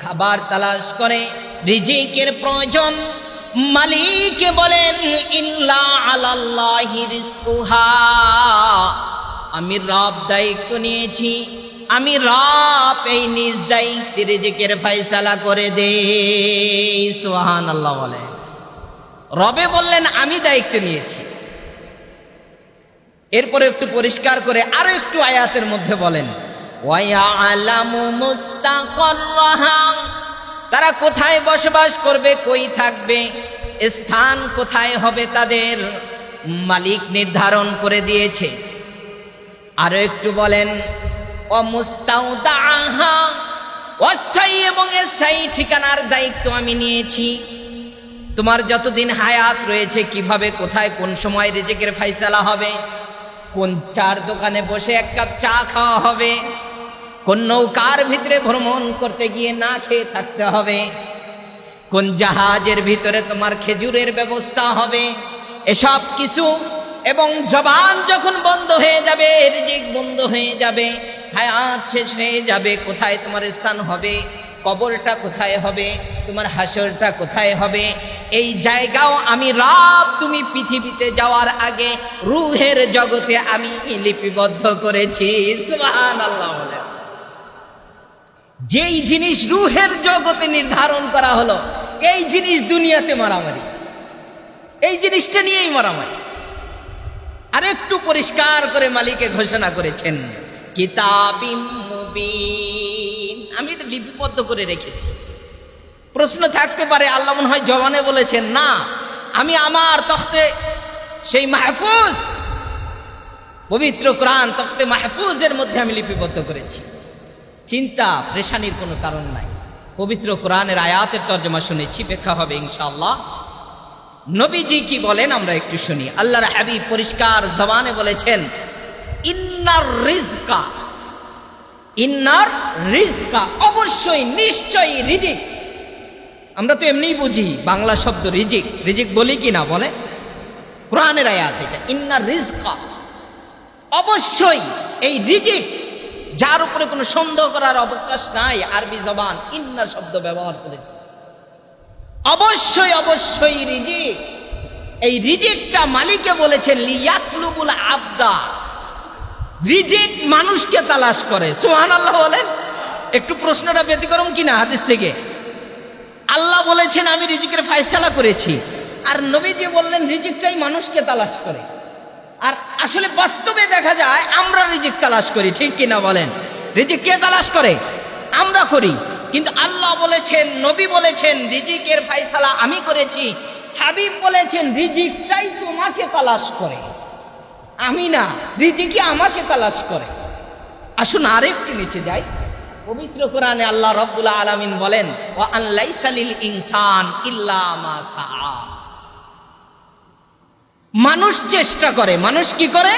খাবার তালাশ করে, রিজিকের প্রয়োজন। মালিক বলেন ইল্লা আলাল্লাহি রিজকুহা, আমি রব দায়িত্ব নিয়েছি, আমি রব এই নিজ দায়িত্বে রিজিকের ফয়সালা করে দেই। সুবহানাল্লাহ বলে, রবে বললেন আমি দায়িত্ব নিয়েছি। এরপরে একটু পরিষ্কার করে আরো একটু আয়াতের মধ্যে বলেন ওয়ায়ালামু মুস্তাকাররাহা, তারা কোথায় বসবাস করবে, কই থাকবে, স্থান কোথায় হবে তাদের মালিক নির্ধারণ করে দিয়েছে। আরো একটু বলেন ওয়ামুস্তাউদাহা, অস্থায়ী এবং স্থায়ী ঠিকানার দায়িত্ব আমি নিয়েছি। তোমার যতদিন হায়াত রয়েছে কিভাবে কোথায় কোন সময় রিজিকের ফয়সালা হবে, কোন চার দোকানে বসে এক কাপ চা খাওয়া হবে, কোন নৌকার ভিতরে ভ্রমণ করতে গিয়ে না খেয়ে থাকতে হবে, কোন জাহাজের ভিতরে তোমার খেজুরের ব্যবস্থা হবে, এসব কিছু। এবং জবান যখন বন্ধ হয়ে যাবে, রিজিক বন্ধ হয়ে যাবে, হায়াত শেষ হয়ে যাবে, কোথায় তোমার স্থান হবে, কবরটা কোথায় হবে, তোমার হাসরটা কোথায় হবে, এই জায়গাও আমি রব তুমি পৃথিবীতে যাওয়ার আগে রূহের জগতে আমি লিপিবদ্ধ করেছি। সুবহানাল্লাহ। যেই জিনিস রূহের জগতে নির্ধারণ করা হলো, এই জিনিস দুনিয়াতে মারামারি, এই জিনিসটা নিয়েই মারামারি। আরেকটু পরিষ্কার করে মালিকে ঘোষণা করেছেন কিতাবিম মুবিন, আমি এটা লিপিবদ্ধ করে রেখেছি। প্রশ্ন থাকতে পারে আল্লাহ মনে হয় জবানে বলেছেন, না, আমি আমার তখতে সেই মাহফুজ পবিত্র কোরআন তখতে মাহফুজের মধ্যে আমি লিপিবদ্ধ করেছি। চিন্তা পেরেশানির কোনো কারণ নাই। পবিত্র কোরআনের আয়াতের তর্জমা শুনেছি, ব্যাখ্যা হবে ইনশাআল্লাহ। নবীজি কি বলেন আমরা একটু শুনি। আল্লাহর হাবিব পরিষ্কার জবানে বলেছেন ইন্নার রিজকা, ইন্নার রিজকা, অবশ্যই নিশ্চয়ই রিজিক। আমরা তো এমনিই বুঝি বাংলা শব্দ রিজিক, রিজিক বলি কি না বলে, কোরআনের আয়াত এটা ইন্নার রিজকা, অবশ্যই এই রিজিক, যার উপরে কোনো সন্দেহ করার অবকাশ নাই। আরবি জবান ইন্না শব্দ ব্যবহার করেছে, অবশ্যই অবশ্যই রিজিক। এই রিজিকটা মালিকে বলেছেন লিয়াতলুবুল আবদা, রিজিক মানুষকে তালাশ করে। সুবহানাল্লাহ বলেন। একটু প্রশ্নটা ব্যতিক্রম কিনা হাদিস থেকে। আল্লাহ বলেছেন আমি রিজিকের ফয়সালা করেছি, আর নবীজি বললেন রিজিকটাই মানুষকে তালাশ করে। আর আসলে বাস্তবে দেখা যায় আমরা রিজিক তালাশ করি, ঠিক কিনা বলেন? রিজিক কে তালাশ করে? আমরা করি। কিন্তু আল্লাহ বলেছেন, নবী বলেছেন রিজিকের ফয়সালা আমি করেছি। হাবিব বলেছেন রিজিকটাই তোমাকে তালাশ করে, আমি না, রিজিকই আমাকে তালাশ করে। আসুন আরেকটু নিচে যাই। পবিত্র কোরআনে আল্লাহ রাব্বুল আলামিন বলেন ওয়া আন লাইসা লিল ইনসান ইল্লা মা সাআ। মানুষ চেষ্টা করে, মানুষ কি করে?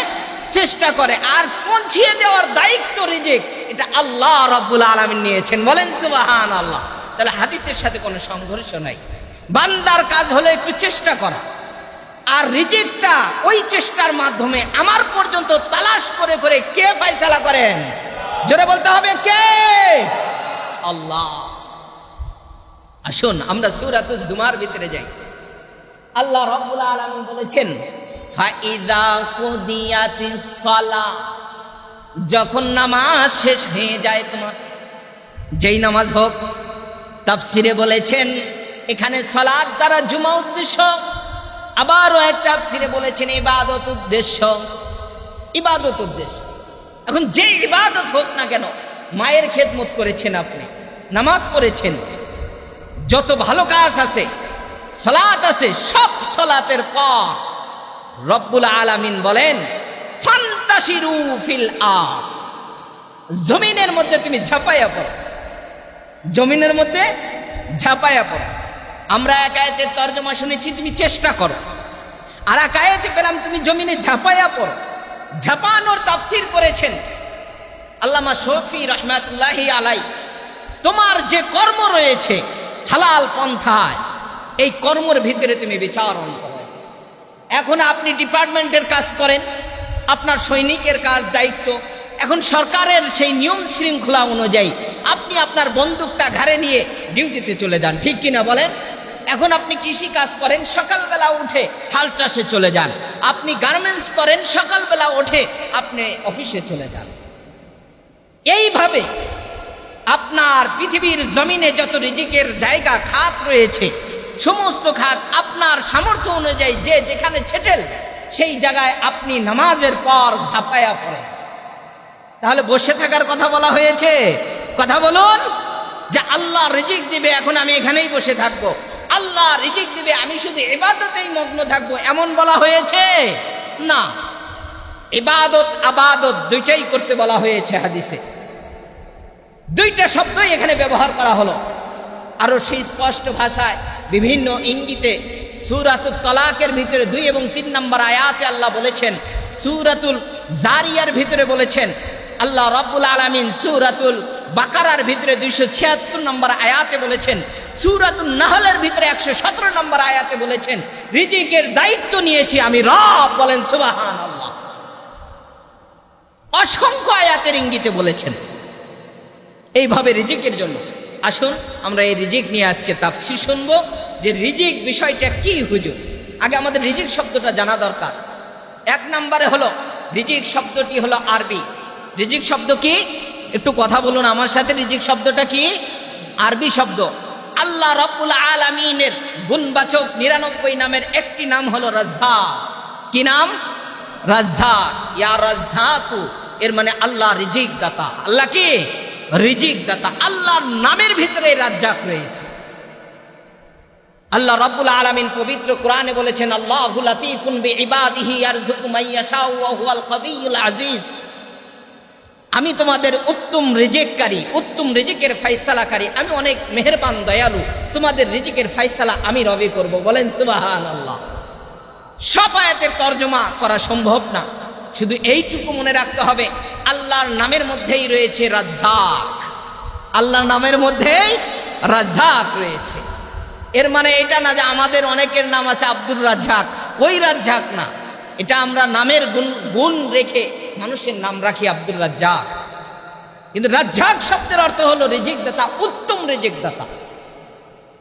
চেষ্টা করে। আর পৌঁছিয়ে দেওয়ার দায়িত্ব রিজিক এটা আল্লাহ রাব্বুল আলামিন নিয়েছেন। বলেন সুবহানাল্লাহ। তাহলে হাদিসের সাথে কোনো সংঘর্ষ নাই। বান্দার কাজ হলো একটু চেষ্টা করা, আর রিজিকটা ওই চেষ্টার মাধ্যমে আমার পর্যন্ত তালাশ করে করে কে ফয়সালা করেন? জোরে বলতে হবে কে? আল্লাহ। আসুন আমরা সূরাতুজ জুমার ভিতরে যাই। আল্লাহ রাব্বুল আলামিন বলেছেন ফাইদা কুদিয়াতিস সালাহ, যখন নামাজ শেষ হয়ে যায় তোমার, যেই নামাজ হোক, তাফসিরে বলেছেন এখানে সালাত দ্বারা জুমা উদ্দেশ্য, আবারও এক তাফসিরে বলেছেন ইবাদত উদ্দেশ্য, ইবাদত উদ্দেশ্য। এখন যে ইবাদত হোক না কেন, মায়ের খেদমত করেছেন আপনি, নামাজ পড়েছেন, যত ভালো কাজ আছে, সালাত আছে, সব সালাতের পর রব্বুল আলামিন বলেন ফান্তাশিরু ফিল আরদ, জমিনের মধ্যে তুমি ঝাঁপাইয়া পড়ো, জমিনের মধ্যে ঝাঁপাইয়া পড়ো। আমরা এক আয়াতের তরজমা শুনেছি তুমি চেষ্টা করো, আর এক আয়াতে পেলাম তুমি জমিনে ঝাঁপাইয়া পড়ো। ঝাঁপানোর তাফসীর করেছেন আল্লামা শফি রহমাতুল্লাহি আলাই। তোমার যে কর্ম রয়েছে হালাল পন্থায়, এই কর্মের ভিতরে তুমি বিচারণ করো। এখন আপনি ডিপার্টমেন্টের কাজ করেন, আপনার সৈনিকের কাজ দায়িত্ব, এখন সরকারের সেই নিয়ম শৃঙ্খলা অনুযায়ী আপনি আপনার বন্দুকটা ঘাড়ে নিয়ে ডিউটিতে চলে যান, ঠিক কিনা বলেন? এখন আপনি কৃষি কাজ করেন, সকালবেলা উঠে হাল চাষে চলে যান। আপনি গার্মেন্টস করেন, সকালবেলা উঠে আপনি অফিসে চলে যান। এইভাবে আপনার পৃথিবীর জমিনে যত রিজিকের জায়গা খাত রয়েছে, সমস্ত খাত আপনার সামর্থ্য অনুযায়ী যে যেখানে ছেটেল, সেই জায়গায় আপনি নামাজের পর ঝাঁপায়া পড়েন। তাহলে বসে থাকার কথা বলা হয়েছে? কথা বলুন। যে আল্লাহ রিজিক দিবে, এখন আমি এখানেই বসে থাকবো, আল্লাহ রিজিক দিবে, আমি শুধু ইবাদতেই মগ্ন থাকবো, এমন বলা হয়েছে না। ইবাদত আবাদত দুইটাই করতে বলা হয়েছে হাদিসে। দুইটা শব্দই এখানে ব্যবহার করা হলো। আরো সেই স্পষ্ট ভাষায় বিভিন্ন ইঙ্গিতে সূরাতুল তালাকের ভিতরে 2 এবং 3 নম্বর আয়াতে আল্লাহ বলেছেন, সূরাতুল জারিয়ার ভিতরে বলেছেন, আল্লাহ রাব্বুল আলামিন সূরাতুল বাকারার ভিতরে 276 নম্বর আয়াতে বলেছেন, সূরাতুন নাহলের ভিতরে 117 নম্বর আয়াতে বলেছেন, রিজিকের দায়িত্ব নিয়েছি আমি রব। বলেন সুবহানাল্লাহ। অসংখ্য আয়াতের ইঙ্গিতে বলেছেন এইভাবে রিজিকের জন্য। আসুন আমরা এই রিজিক নিয়ে আজকে তাফসীর শুনবো, যে রিজিক বিষয়টা কি হুজুর। আগে আমাদের রিজিক শব্দটা জানা দরকার। 1 নম্বরে হলো রিজিক শব্দটি হলো আরবি। রিজিক শব্দ কি? একটু কথা বলুন আমার সাথে। রিজিক শব্দটা কি? আরবি শব্দ। আল্লাহ রাব্বুল আলামিনের গুণবাচক 99 নামের একটি নাম হলো রাজ্জাক। কি নাম? রাজ্জাক। ইয়া রাজ্জাকু, এর মানে আল্লাহ রিজিক দাতা। আল্লাহ কি? রিজিক দাতা। আল্লাহর নামের ভিতরে রাজ্জাক রয়েছে। আল্লাহ রাব্বুল আলামিন পবিত্র কোরআনে বলেছেন, আল্লাহু লাতীফুন বিইবাদিহি ইয়ারযুকু মান ইয়াশাউ ওয়া হুয়াল কাবিয়্যুল আজিজ। আমি তোমাদের উত্তম রিজিককারী, উত্তম রিজিকের ফয়সালাকারী, আমি অনেক মেহেরবান দয়ালু, তোমাদের রিজিকের ফয়সালা আমি রবি করব। বলেন সুবহানাল্লাহ। সব আয়াতের তরজমা করা সম্ভব না, শুধু এইটুকু মনে রাখতে হবে, আল্লাহর নামের মধ্যেই রয়েছে রাজ্জাক। আল্লাহর নামের মধ্যেই রাজ্জাক রয়েছে। এর মানে এটা না যে আমাদের অনেকের নাম আছে আব্দুর রাজ্জাক, ওই রাজ্জাক না। এটা আমরা নামের গুণ রেখে মানুষের নাম রাখি আব্দুর রাজ্জাক, কিন্তু রাজ্জাক শব্দের অর্থ হলো রিজিক দাতা, উত্তম রিজিক দাতা।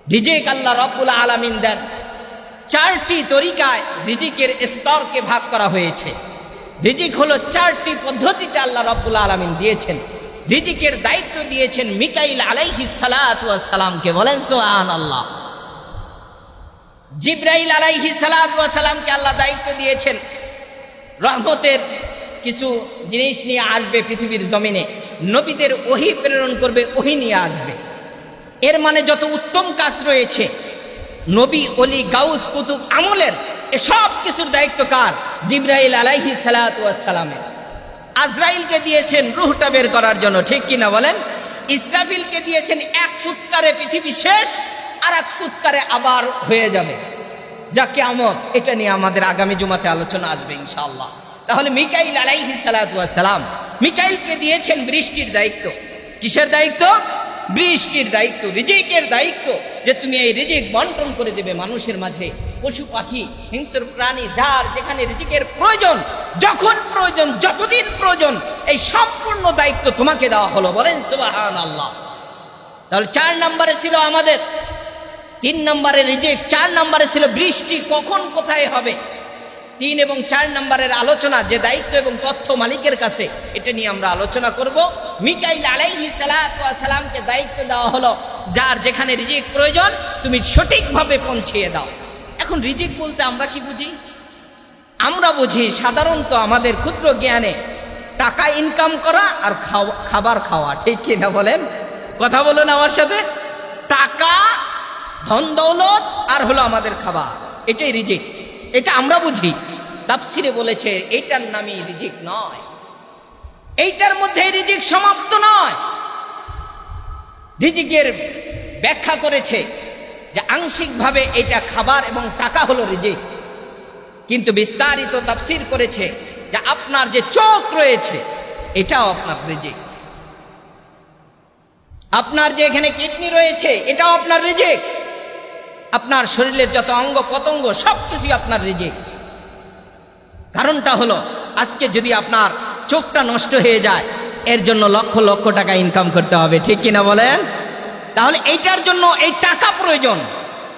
রিজিক আল্লাহ রাব্বুল আলামিন দেন। 4টি তরিকায় রিজিকের স্তরকে ভাগ করা হয়েছে। রিজিক হলো 4টি পদ্ধতিতে আল্লাহ রাব্বুল আলামিন দিয়েছেন। রিজিকের দায়িত্ব দিয়েছেন মিকাইল আলাইহিস সালাতু ওয়াস সালামকে। বলেন সুবহানাল্লাহ। জিবরাইল আলাইহিস সালাতু ওয়াস সালামকে আল্লাহ দায়িত্ব দিয়েছেন রহমতের কিছু জিনিস নিয়ে আসবে পৃথিবীর জমিনে, নবীদের ওহী প্রেরণ করবে, ওহী নিয়ে আসবে। এর মানে যত উত্তম কাজ রয়েছে, নবী অলি গাউস কুতুব আমলের, এসব কিছুর দায়িত্ব কার? জিবরাইল আলাইহিস সালাতু ওয়াস সালামের। আজরাইলকে দিয়েছেন রূহটা বের করার জন্য, ঠিক কিনা বলেন? ইসরাফিলকে দিয়েছেন 1 ফুৎকারে পৃথিবী শেষ, আর 1 ফুৎকারে আবার হয়ে যাবে যা কিয়ামত। এটা নিয়ে আমাদের আগামী জুমাতে আলোচনা আসবে ইনশাআল্লাহ। তাহলে মিকাইল আলাইহিস সালাতু ওয়াস সালাম, মিকাইলকে দিয়েছেন বৃষ্টির দায়িত্ব। কিসের দায়িত্ব? বৃষ্টির দায়িত্ব, রিজিকের দায়িত্ব, যে তুমি এই রিজিক বন্টন করে দেবে মানুষের মাঝে। পশু পাখি, হিংস্র প্রাণী, যার যেখানে রিজিকের প্রয়োজন, যখন প্রয়োজন, যতদিন প্রয়োজন, এই সম্পূর্ণ দায়িত্ব তোমাকে দেওয়া হলো। বলেন সুবহানাল্লাহ। তাহলে 4 নম্বরে ছিল আমাদের, 3 নম্বরে রিজিক, 4 নম্বরে ছিল বৃষ্টি কখন কোথায় হবে। 3 এবং 4 নম্বরের আলোচনা, যে দায়িত্ব এবং তথ্য মালিকের কাছে, এটা নিয়ে আমরা আলোচনা করব। মিকাইল আলাইহিস সালাতু ওয়াস সালামকে দায়িত্ব দেওয়া হলো, যার যেখানে রিজিক প্রয়োজন তুমি সঠিকভাবে পৌঁছিয়ে দাও। এখন রিজিক বলতে আমরা কি বুঝি? আমরা বুঝি সাধারণত আমাদের ক্ষুদ্র জ্ঞানে টাকা ইনকাম করা আর খাবার খাওয়া, ঠিক কিনা বলেন? কথা বলুন আমার সাথে। টাকা, ধন দৌলত, আর হলো আমাদের খাবার, এটাই রিজিক। এটা আমরা বুঝি। তাফসিরে বলেছে এইটার নামই রিজিক নয়, এইটার মধ্যে রিজিক সমাপ্ত নয়। রিজিকের ব্যাখ্যা করেছে যে আংশিকভাবে এটা খাবার এবং টাকা হলো রিজিক, কিন্তু বিস্তারিত তাফসির করেছে যে আপনার যে চোখ রয়েছে এটাও আপনার রিজিক, আপনার যে এখানে কিডনি রয়েছে এটাও আপনার রিজিক, আপনার শরীরের যত অঙ্গ পতঙ্গ সবকিছু আপনার রিজিক। কারণটা হলো আজকে যদি আপনার চোখটা নষ্ট হয়ে যায়, এর জন্য লক্ষ লক্ষ টাকা ইনকাম করতে হবে, ঠিক কিনা বলেন? তাহলে এইটার জন্য এই টাকা প্রয়োজন।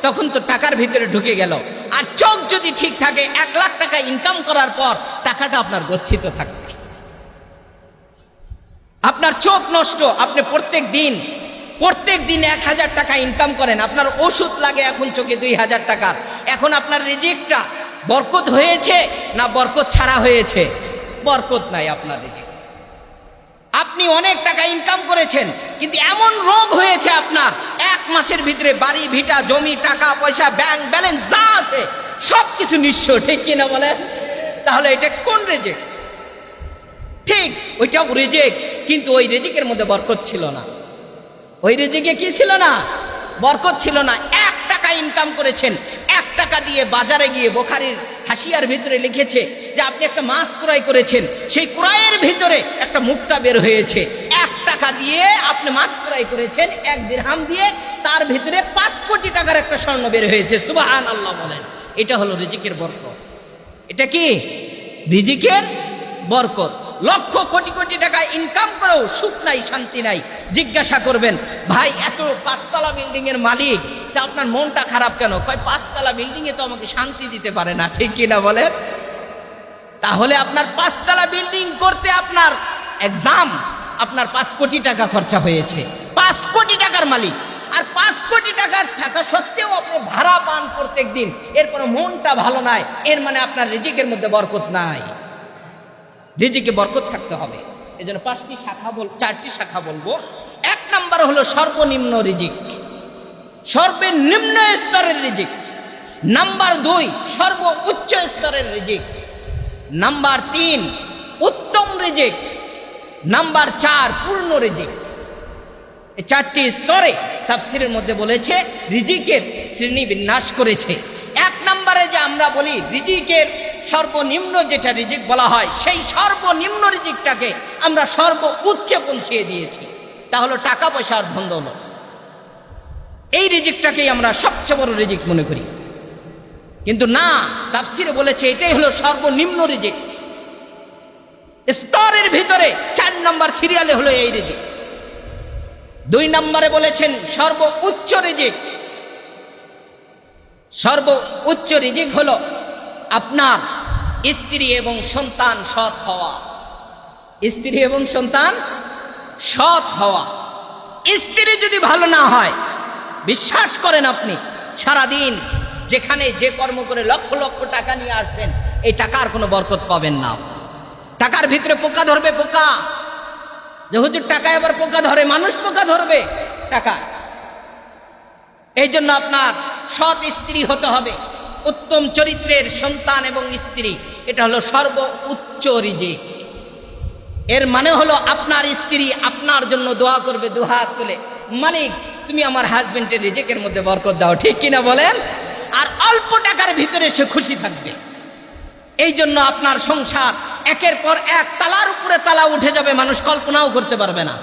তখন তো টাকার ভিতরে ঢুকে গেল। আর চোখ যদি ঠিক থাকে, 1 লাখ টাকা ইনকাম করার পর টাকাটা আপনার গচ্ছিত থাকবে। আপনার চোখ নষ্ট, আপনি প্রত্যেক দিন 1000 টাকা ইনকাম করেন, আপনার ওষুধ লাগে এখন চোখে 2000 টাকার। এখন আপনার রিজিকটা বরকত হয়েছে না বরকত ছাড়া হয়েছে? বরকত নাই আপনার রিজিক। আপনি অনেক টাকা ইনকাম করেছেন, কিন্তু এমন রোগ হয়েছে আপনার 1 মাসের ভিতরে বাড়ি ভিটা জমি টাকা পয়সা ব্যাংক ব্যালেন্স যা আছে সবকিছু নিঃস্ব, ঠিক কিনা বলেন? তাহলে এটা কোন রিজিক? ঠিক ওইটাও রিজিক, কিন্তু ওই রিজিকের মধ্যে বরকত ছিল না। ওই রিজিকে কি ছিল না? বরকত ছিল না। 1 টাকা ইনকাম করেছেন, 1 টাকা দিয়ে বাজারে গিয়ে, বুখারীর হাসিয়ার ভিতরে লিখেছে যে আপনি একটা মাছ ক্রয় করেছেন, সেই ক্রয়ের ভিতরে একটা মুক্তা বের হয়েছে। 1 টাকা দিয়ে আপনি মাছ ক্রয় করেছেন, 1 দিরহাম দিয়ে, তার ভিতরে 5 কোটি টাকার একটা স্বর্ণ বের হয়েছে। সুবহানাল্লাহ বলেন। এটা হলো রিজিকের বরকত। এটা কি রিজিকের বরকত? লক্ষ কোটি কোটি টাকা ইনকাম করেও সুখ নাই, শান্তি নাই। জিজ্ঞাসা করবেন, ভাই এত 5 তলা বিল্ডিং এর মালিক, তা আপনার মনটা খারাপ কেন? কয় 5 তলা বিল্ডিং এ তো আমাকে শান্তি দিতে পারে না, ঠিক কিনা বলেন? তাহলে আপনার 5 তলা বিল্ডিং করতে আপনার এক্সাম, আপনার 5 কোটি টাকা খরচা হয়েছে। 5 কোটি টাকার মালিক, আর 5 কোটি টাকার থাকা সত্ত্বেও আপনি ভাড়া পান প্রত্যেক দিন, এরপরে মনটা ভালো নাই, এর মানে আপনার রিজিকের মধ্যে বরকত নাই। রিজিকে বরকত থাকতে হবে। এজন্য 4টি শাখা বলবো। 1 নাম্বার হলো সর্বনিম্ন রিজিক, সর্বনিম্ন স্তরের রিজিক। নাম্বার 2 সর্বোচ্চ স্তরের রিজিক। নাম্বার 3 উত্তম রিজিক। নাম্বার 4 পূর্ণ রিজিক। এই 4টি স্তরে তাফসীরের মধ্যে বলেছে রিজিকের শ্রেণী বিন্যাস করেছে। 1 নম্বরে যে আমরা বলি রিজিকের সর্বনিম্ন যেটা রিজিক বলা হয়, সেই সর্বনিম্ন রিজিকটাকে আমরা সর্বোচ্চে পৌঁছিয়ে দিয়েছি। তা হলো টাকা পয়সার ধন দৌলত। এই রিজিকটাকেই আমরা সবচেয়ে বড় রিজিক মনে করি, কিন্তু না, তাফসীরে বলেছে এটাই হলো সর্বনিম্ন রিজিক। স্তরের ভিতরে 4 নম্বর সিরিয়ালে হলো এই রিজিক। 2 নম্বরে বলেছেন সর্বোচ্চ রিজিক। সর্বোচ্চ রিজিক হলো আপনার স্ত্রী এবং সন্তান সৎ হওয়া। স্ত্রী এবং সন্তান সৎ হওয়া। স্ত্রী যদি ভালো না হয়, বিশ্বাস করেন আপনি সারাদিন যেখানে যে কর্ম করে লক্ষ লক্ষ টাকা নিয়ে আসছেন, এই টাকার কোনো বরকত পাবেন না। টাকার ভিতরে পোকা ধরবে, পোকা। যে হুজুর টাকায় আবার পোকা ধরে, মানুষ পোকা ধরবে টাকা। এই জন্য আপনার সৎ স্ত্রী হতে হবে, উত্তম চরিত্রের সন্তান এবং স্ত্রী। এটা হলো সর্বোচ্চ রিজিক। এর মানে হলো আপনার স্ত্রী আপনার জন্য দোয়া করবে দুহাত তুলে, মালিক তুমি আমার হাজবেন্ডের রিজিকের মধ্যে বরকত দাও, ঠিক কিনা বলেন? আর অল্প টাকার ভিতরে সে খুশি থাকবে। এই জন্য আপনার সংসার একের পর এক তালার উপরে তালা উঠে যাবে, মানুষ কল্পনাও করতে পারবে না।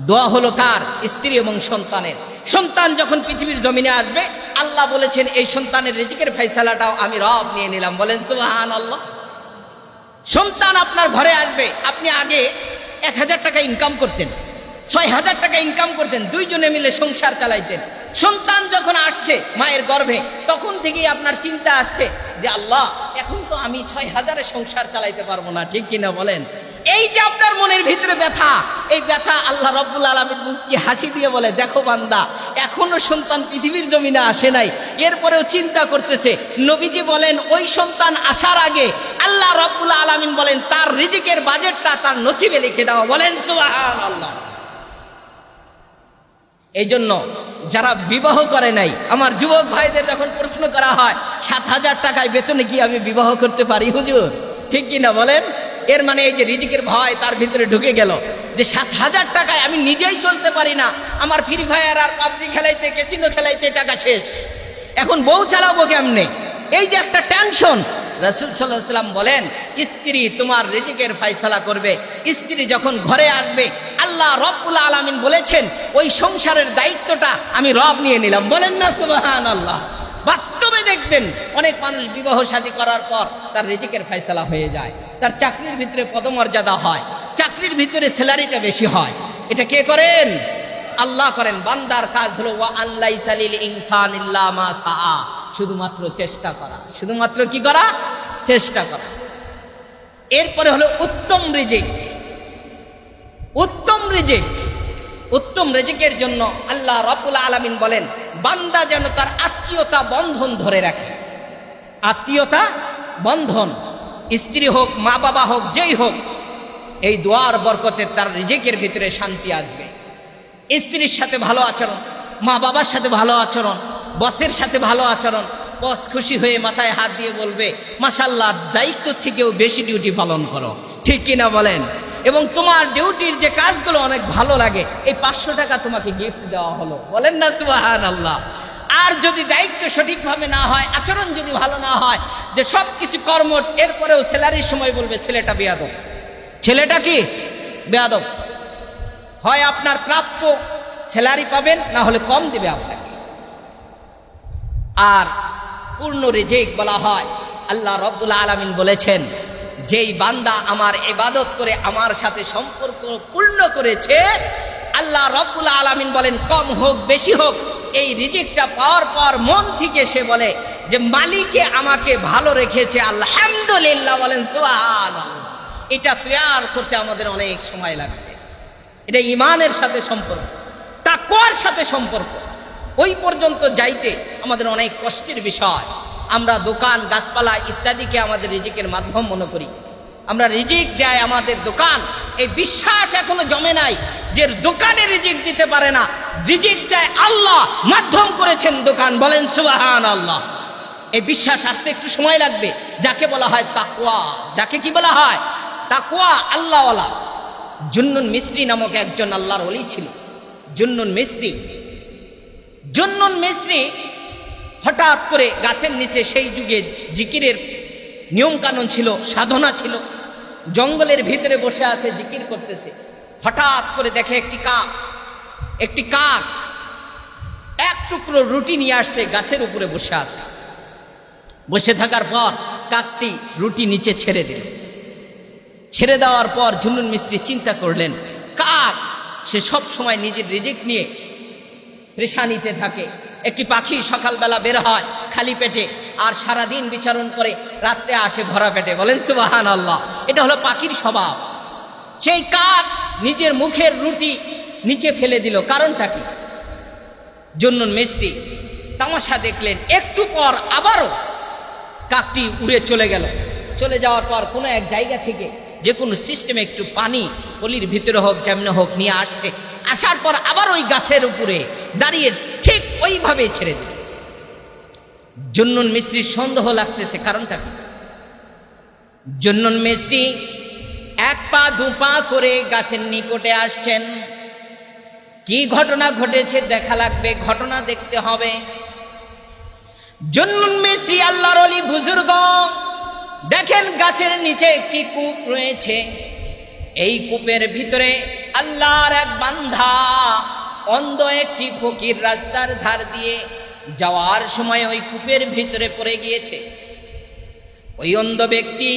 দোয়া হলো কার? স্ত্রী এবং সন্তানের। সন্তান যখন পৃথিবীর জমিনে আসবে, আল্লাহ বলেছেন এই সন্তানের রিজিকের ফয়সালাটাও আমি রব নিয়ে নিলাম। বলেন সুবহানাল্লাহ। সন্তান আপনার ঘরে আসবে, আপনি আগে 1000 টাকা ইনকাম করতেন, 6000 টাকা ইনকাম করতেন, 2 জনে মিলে সংসার চালাইতেন। সন্তান যখন আসছে মায়ের গর্ভে, তখন থেকেই আপনার চিন্তা আসছে যে আল্লাহ এখন তো আমি 6000-এ সংসার চালাইতে পারবো না, ঠিক কিনা বলেন? এই যে আপনার মনের ভিতরে ব্যথা, এই ব্যথা আল্লাহ রাব্বুল আলামিন মুস্কি হাসি দিয়ে বলে, দেখো বান্দা, এখনো সন্তান পৃথিবীর জমিনে আসে নাই, এরপরেও চিন্তা করতেছে। নবীজি বলেন ওই সন্তান আসার আগে আল্লাহ রাব্বুল আলামিন বলেন তার রিজিকের বাজেটটা তার নসিবে লিখে দাও। বলেন সুবহানাল্লাহ। এই জন্য যারা বিবাহ করে নাই, আমার যুবক ভাইদের যখন প্রশ্ন করা হয় 7000 টাকায় বেতনে কি আমি বিবাহ করতে পারি হুজুর, ঠিক কিনা বলেন? এর মানে এই যে রিজিকের ভয় তার ভিতরে ঢুকে গেল, যে 7000 টাকায় আমি নিজেই চলতে পারি না, আমার ফ্রি ফায়ার আর পাবজি খেলাইতে, ক্যাসিনো খেলাইতে টাকা শেষ, এখন বউ চালাবো কেমনে? এই যে একটা টেনশন। রাসূল সাল্লাল্লাহু আলাইহি ওয়াসাল্লাম বলেন স্ত্রী তোমার রিজিকের ফয়সালা করবে। স্ত্রী যখন ঘরে আসবে, আল্লাহ রব্বুল আলামিন বলেছেন ওই সংসারের দায়িত্বটা আমি রব নিয়ে নিলাম। বলেন না সুবহানাল্লাহ। বাস্তবে দেখবেন অনেক মানুষ বিবাহ শাদী করার পর তার রিজিকের ফয়সালা হয়ে যায়, তার চাকরির ভিতরে পদমর্যাদা হয়, চাকরির ভিতরে স্যালারিটা বেশি হয়, এটা কে করেন? আল্লাহ করেন। বান্দার কাজ হলো ওয়া আল্লাইসা লিল ইনসানি ইল্লা মা সাআ, শুধুমাত্র চেষ্টা করা। শুধুমাত্র কি করা? চেষ্টা করা। এরপরে হলো উত্তম রিজিক। উত্তম রিজিক, উত্তম রিজিকের জন্য আল্লাহ রাব্বুল আলামিন বলেন বান্দা যেন তার আত্মীয়তা বন্ধন ধরে রাখে। আত্মীয়তা বন্ধন, স্ত্রী হোক, মা বাবা হোক, যেই হোক, এই দোয়ার বরকতে তার রিজিকের ভিতরে শান্তি আসবে। স্ত্রীর সাথে ভালো আচরণ, মা বাবার সাথে ভালো আচরণ, বসের সাথে ভালো আচরণ। বস খুশি হয়ে মাথায় হাত দিয়ে বলবে মাশাআল্লাহ, দায়িত্ব থেকেও বেশি ডিউটি পালন করো, ঠিক কিনা বলেন? এবং তোমার ডিউটির যে কাজগুলো অনেক ভালো লাগে, এই 500 টাকা তোমাকে গিফট দেওয়া হলো, বলেন না সুবহানাল্লাহ। আর যদি দায়িত্ব সঠিকভাবে না হয়, আচরণ যদি ভালো না হয়, যে সব কিছু কর্মঠ, এরপরেও স্যালারির সময় বলবে ছেলেটা বেয়াদব। ছেলেটা কি? বেয়াদব। হয় আপনার প্রাপ্য স্যালারি পাবেন, না হলে কম দিবে আপনাকে। আর পূর্ণ রিজিক বলা হয়, আল্লাহ রাব্বুল আলামিন বলেছেন যেই বান্দা আমার ইবাদত করে আমার সাথে সম্পর্ক পূর্ণ করেছে, আল্লাহ রাব্বুল আলামিন বলেন কম হোক বেশি হোক, এই রিজিকটা পাওয়ার পর মন থেকে সে বলে যে মালিকে আমাকে ভালো রেখেছে, আলহামদুলিল্লাহ, বলেন সুবহানাল্লাহ। এটা তৈয়ার করতে আমাদের অনেক সময় লাগবে। এটা ঈমানের সাথে সম্পর্ক, তাকওয়ার সাথে সম্পর্ক। ওই পর্যন্ত যাইতে আমাদের অনেক কষ্টের বিষয়। আমরা দোকান, গাছপালা ইত্যাদিকে আমাদের রিজিকের মাধ্যম মনে করি। আমরা রিজিক দেয় আমাদের দোকান, এই বিশ্বাস এখনো জমে নাই যে দোকানে রিজিক দিতে পারে না, রিজিক দেয় আল্লাহ, মাধ্যম করেছেন দোকান, বলেন সুবহানাল্লাহ। এই বিশ্বাস আসতে একটু সময় লাগবে। যাকে বলা হয় তাকওয়া, যাকে কি বলা হয়? তাকওয়া, আল্লাহওয়ালা। জুন্নুন মিসরি নামক একজন আল্লাহর ওলি ছিল। জুন্নুন মিসরি হঠাৎ করে গাছের নিচে, সেই যুগে জিকিরের নিয়ম কানুন ছিল, সাধনা ছিল, জঙ্গলের ভিতরে বসে আছে, জিকির করতেছে। হঠাৎ করে দেখে একটি কাক এক টুকরো রুটি নিয়ে আসছে, গাছের উপরে বসে আছে। বসে থাকার পর কাকটি রুটি নিচে ছেড়ে দিল। ছেড়ে দেওয়ার পর জুন্নুন মিসরি চিন্তা করলেন, কাক সে সব সময় নিজের রিজিক নিয়ে পেরেশানিতে থাকে। একটি পাখি সকালবেলা বের হয় খালি পেটে, আর সারাদিন বিচরণ করে, রাত্রে আসে ভরা পেটে, বলেন সুবহানাল্লাহ। এটা হলো পাখির স্বভাব। সেই কাক নিজের মুখের রুটি নিচে ফেলে দিল, কারণটা কি? জুন্নুন মিসরি তামাশা দেখলেন। একটু পর আবারও কাকটি উড়ে চলে গেল। চলে যাওয়ার পর কোনো এক জায়গা থেকে যে কোনো সিস্টেমে একটু পানি পলির ভিতরে হোক, যেমন হোক, নিয়ে আসছে। আসার পর আবার ওই গাছের উপরে দাঁড়িয়ে ঠিক ওইভাবে ছেড়ে দিল। জুন্নুন মিসরির সন্দেহ লাগতেছে, কারণটা কি? জুন্নুন মিসরি 1 পা 2 পা করে গাছের নিকটে আসছেন। কি ঘটনা ঘটেছে দেখা লাগবে, ঘটনা দেখতে হবে। জুন্নুন মিসরি আল্লাহর ওলি বুজুর্গ, দেখেন গাছের নিচে একটি কূপ রয়েছে। এই কূপের ভিতরে আল্লাহর এক বান্দা, অন্ধ একটি ফকির, রাস্তার ধার দিয়ে যাওয়ার সময় ওই কূপের ভিতরে পড়ে গিয়েছে। ওই অন্ধ ব্যক্তি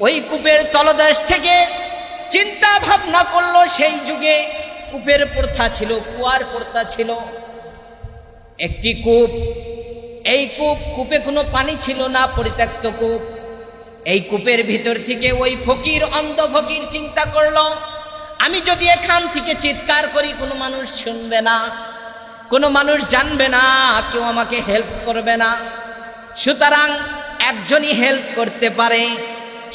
ওই কূপের তলদেশ থেকে চিন্তা ভাবনা করলো, সেই যুগে কূপের প্রথা ছিল, কুয়ার প্রথা ছিল। একটি কূপ, এই কূপে কোনো পানি ছিল না, পরিত্যক্ত কূপ। এই কূপের ভিতর থেকে ওই ফকির, অন্ধ ফকির চিন্তা করলো, আমি যদি এখান থেকে চিৎকার করি কোনো মানুষ শুনবে না, কোনো মানুষ জানবে না, কেউ আমাকে হেল্প করবে না। সুতরাং একজনই হেল্প করতে পারে,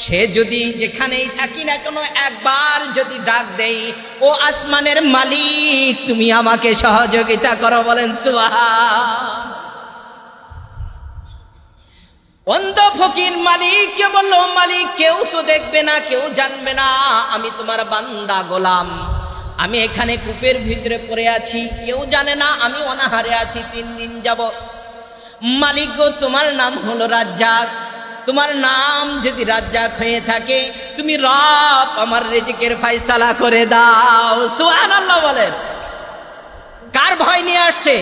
সে যদি যেখানেই থাকি না কেন একবার যদি ডাক দেই, ও আসমানের মালিক তুমি আমাকে সহযোগিতা করো, বলেন সুবহান। অন্ধ ফকির মালিককে বলল, মালিক কেউ তো দেখবে না, কেউ জানবে না, আমি তোমার বান্দা গোলাম, আমি এখানে কূপের ভিতরে পড়ে আছি, কেউ জানে না, আমি অনাহারে আছি 3 দিন যাবত। মালিক গো, তোমার নাম হলো রাজ্জাক, তোমার নাম যদি রাজ্জাক হয়ে থাকে, তুমি রব, আমার রিজিকের ফয়সালা করে দাও। সুবহানাল্লাহ বলেন। কার ভয় নিয়ে আসছে?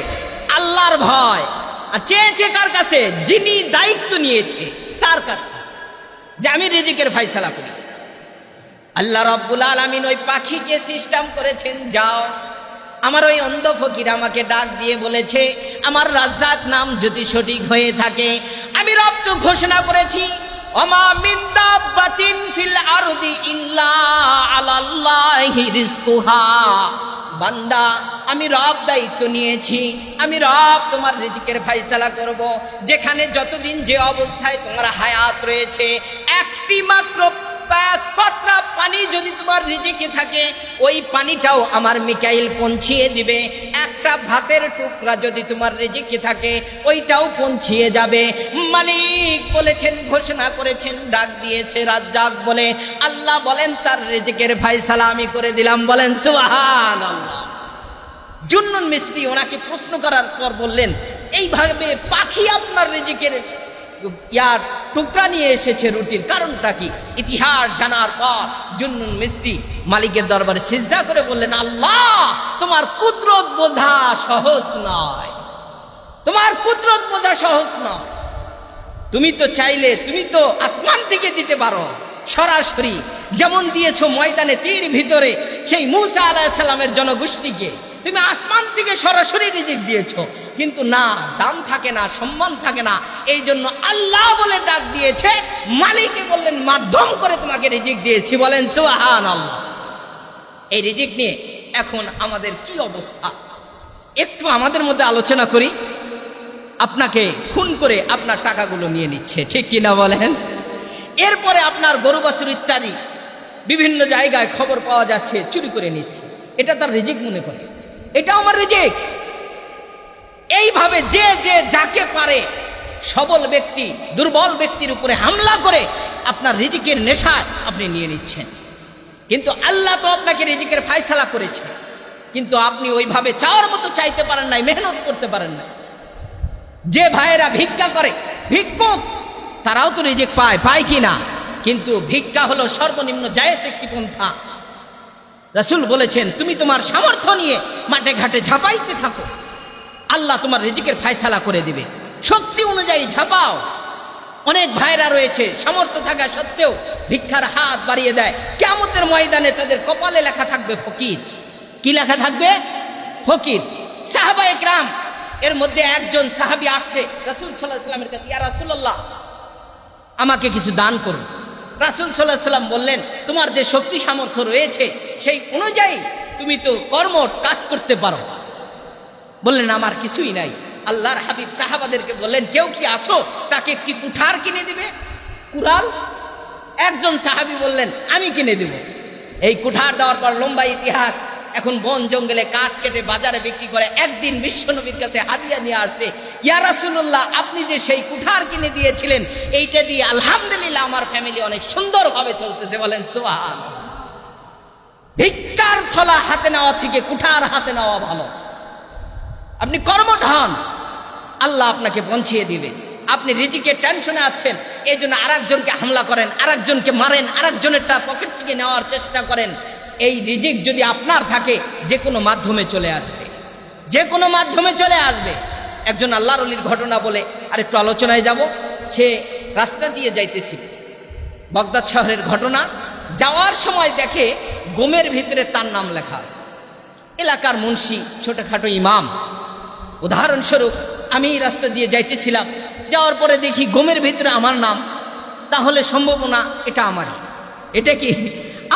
আল্লাহর ভয়। আর চেয়েছে কার কাছে? যিনি দায়িত্ব নিয়েছে তার কাছে, যে আমি রিজিকের ফয়সালা করি। আল্লাহ রাব্বুল আলামিন ওই পাখিকে সিস্টেম করেছেন, যাও। আমার ওই অন্ধ ফকির আমাকে ডাক দিয়ে বলেছে, আমার রাজ্জাক নাম যদি সঠিক হয়ে থাকে, আমি রব তো ঘোষণা করেছি, ওমা মিন দাব্বাতিন ফিল আরদি ইল্লা আলাল্লাহি রিজকুহা। বান্দা, আমি রব দায়িত্ব নিয়েছি, আমি রব তোমার রিজিকের ফয়সালা করব। যেখানে যতদিন যে অবস্থায় তোমার হায়াত রয়েছে, একটি মাত্র কতরা পানি যদি তোমার রিজিকে থাকে, ওই পানিটাও আমার মিকাইল পৌঁছিয়ে দিবে। একটা ভাতের টুকরা যদি তোমার রিজিকে থাকে, ওইটাও পৌঁছিয়ে যাবে। মালিক বলেছেন, ঘোষণা করেছেন, ডাক দিয়েছে রাজ্জাক বলে। আল্লাহ বলেন তার রিজিকের ফয়সালা আমি করে দিলাম। বলেন সুবহানাল্লাহ। জুন্নুন মিসরি ওনাকে প্রশ্ন করার পর বললেন, এইভাবে পাখি আপনার রিজিকের ইয়ার টুকরা নিয়ে এসেছে, রুটির কারণটা কি? ইতিহাস জানার পর জুন্নুন মিসরি মালিকের দরবারে সিজদা করে বললেন, আল্লাহ, তোমার কুদরত বোঝা সহজ নয়, তোমার কুদরত বোঝা সহজ নয়। তুমি তো চাইলে তুমি তো আসমান থেকে দিতে পারো সরাসরি, যেমন দিয়েছো ময়দানে তীর ভিতরে সেই মূসা আলাইহিস সালামের জনগোষ্ঠীকে, তুমি আসমান থেকে সরাসরি রিজিক দিয়েছো। কিন্তু না, দাম থাকে না, সম্মান থাকে না, এই জন্য আল্লাহ বলে ডাক দিয়েছে, মালিকে বললেন মাধ্যম করে তোমাকে রিজিক দিয়েছি। বলেন সুবহানাল্লাহ। এই রিজিক নিয়ে এখন আমাদের কি অবস্থা একটু আমাদের মধ্যে আলোচনা করি। আপনাকে খুন করে আপনার টাকাগুলো নিয়ে নিচ্ছে, ঠিক কিনা বলেন? এরপরে আপনার গরু বাছুর ইত্যাদি বিভিন্ন জায়গায় খবর পাওয়া যাচ্ছে চুরি করে নিচ্ছে, এটা তার রিজিক মনে করে, এটা আমার রিজিক। এইভাবে যে যে যাকে পারে সবল ব্যক্তি দুর্বল ব্যক্তির উপরে হামলা করে আপনার রিজিকের নেশা আপনি নিয়ে নিচ্ছেন। কিন্তু আল্লাহ তো আপনাকে রিজিকের ফয়সালা করেছে, কিন্তু আপনি ওইভাবে চাওয়ার মতো চাইতে পারেন নাই, মেহনত করতে পারেন নাই। যে ভাইয়েরা ভিক্ষা করে, ভিক্ষুক, তারাও তো রিজিক পায় কি না? কিন্তু ভিক্ষা হলো সর্বনিম্ন জায়েজ একটি পন্থা। রাসূল বলেছেন, তুমি তোমার সামর্থ্য নিয়ে মাঠে ঘাটে ঝাঁপাইতে থাকো, আল্লাহ তোমার রিজিকের ফয়সালা করে দিবে। শক্তি অনুযায়ী ঝাঁপাও। অনেক ভাইরা রয়েছে সামর্থ্য থাকা সত্ত্বেও ভিক্ষার হাত বাড়িয়ে দেয়, কিয়ামতের ময়দানে তাদের কপালে লেখা থাকবে ফকির। কি লেখা থাকবে? ফকির। সাহাবায়ে কেরাম এর মধ্যে একজন সাহাবী আসছে রাসূল সাল্লাল্লাহু আলাইহি ওয়াসাল্লামের কাছে, ইয়া রাসূলুল্লাহ, আমাকে কিছু দান করুন। রাসূল সাল্লাল্লাহু আলাইহি ওয়াসাল্লাম বললেন, তোমার যে শক্তি সামর্থ্য রয়েছে সেই অনুযায়ী তুমি তো কর্মঠ কাজ করতে পারো। বললেন, আমার কিছুই নাই। আল্লাহর হাবিব সাহাবাদেরকে বললেন, কেউ কি আসো তাকে একটি কুঠার কিনে দিবে? কুড়াল? একজন সাহাবী বললেন, আমি কিনে দেব। এই কুঠার দেওয়ার পর লম্বা ইতিহাস। এখন বন জঙ্গলে কাঠ কেটে বাজারে বিক্রি করে। একদিন বিশ্বনবীর কাছে হাদিয়া নিয়ে আসছে, ইয়া রাসূলুল্লাহ, আপনি যে সেই কুঠার কিনে দিয়েছিলেন, এইটা দিয়ে আলহামদুলিল্লাহ আমার ফ্যামিলি অনেক সুন্দরভাবে চলতেছে। বলেন সুবহানাল্লাহ। ভিক্ষার থলা হাতে নেওয়া থেকে কুঠার হাতে নেওয়া ভালো। আপনি কর্মঠ হন, আল্লাহ আপনাকে পৌঁছিয়ে দিবে। আপনি রিজিকের টেনশনে আছেন, এই জন্য আরেকজনকে হামলা করেন, আরেকজনকে মারেন, আরেকজনেরটা পকেট থেকে নেওয়ার চেষ্টা করেন। এই রিজিক যদি আপনার থাকে, যে কোনো মাধ্যমে চলে আসবে, যে কোনো মাধ্যমে চলে আসবে। একজন আল্লাহর ওলির ঘটনা বলে আরেকটু আলোচনায় যাব। সে রাস্তা দিয়ে যাইতেছিল, বাগদাদ শহরের ঘটনা। যাওয়ার সময় দেখে গমের ভিতরে তার নাম লেখা আছে। এলাকার মুন্সি, ছোটখাটো ইমাম। উদাহরণস্বরূপ আমি রাস্তা দিয়ে যাইতেছিলাম, যাওয়ার পরে দেখি গমের ভিতরে আমার নাম, তাহলে সম্ভাবনা এটা আমারই, এটা কি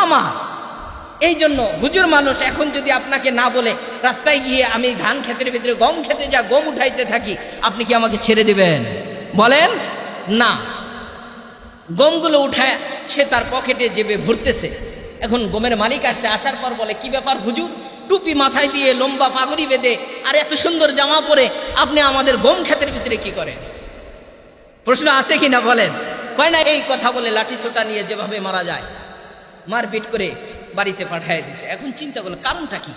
আমার। এই জন্য হুজুর মানুষ এখন যদি আপনাকে না বলে রাস্তায় গিয়ে আমি ধান ক্ষেতের ভিতরে গম খেতে যা গম উঠাইতে থাকি, আপনি কি আমাকে ছেড়ে দিবেন? বলেন না। গমগুলো উঠায় সে তার পকেটে জেবে ভরতেছে। এখন গমের মালিক আসছে, আসার পর বলে, কি ব্যাপার হুজুর, টুপি মাথায় দিয়ে লম্বা পাগড়ি বেঁধে আর এত সুন্দর জামা পরে আপনি আমাদের গম ক্ষেতের ভিতরে কি করেন? প্রশ্ন আছে কিনা বলেন? কয় না, এই কথা বলে লাঠি সোটা নিয়ে যেভাবে মারা যায় মারপিট করে বাড়িতে পাঠিয়ে দিছে। এখন চিন্তা করলো কারণটা কি?